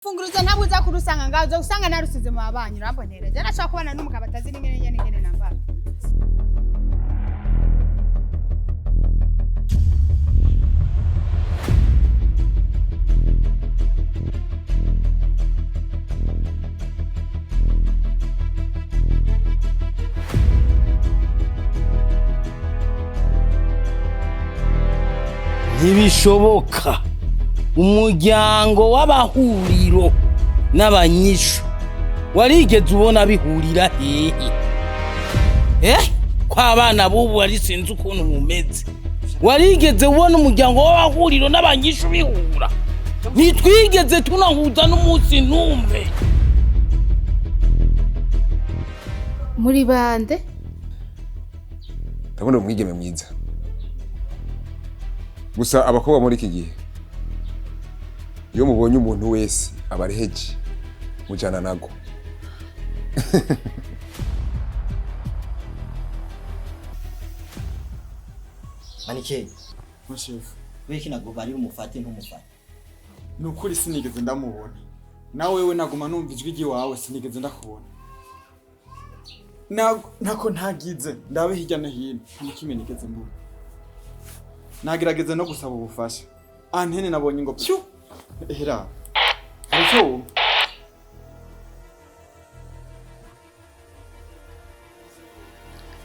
Funguruza ntabwo uza kurusanga ngaho usanga narusize mu babanyi urambonera. Je nashaka kubana n'umugabo atazi n'ingene namba. Ntibishoboka umuryango w'abahuriro n'abanyishu warigeze ubona bihurira hehe kwa abana bubu ari sinzi ukuntu mumeze warigeze ubona umuryango w'abahuriro n'abanyishu bihura nitwigeze tunahuza n'umunsi numwe muri bande ndabona umwigeme mwiza gusa abakobwa muri iki gihe iyo mubonye umuntu wese abareheje mujana nago Manike mushefu wiki nagubarira umufate ntumufate nukuri sinigeze ndamubona nawe wewe naguma numva ijwi giwawe sinigeze ndakubona nako ntagize ndabe hirya no hino ntikime nigeze mbona nagerageza no gusaba ubufasha antene nabonye ngo pyu hera ariko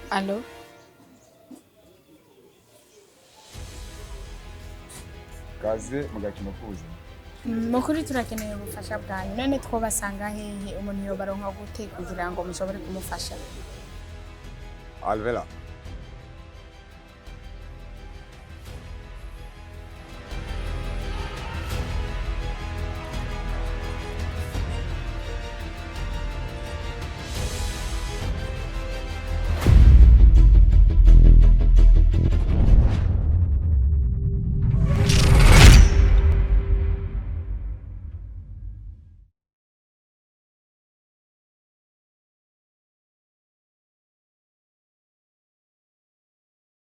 Allo kaze mugakino kuza Mukuri turakeneye ubufasha bwanyu none twobasanga hehe umuntu yobaronka gute kugira ngo mushobore kumufasha Alvela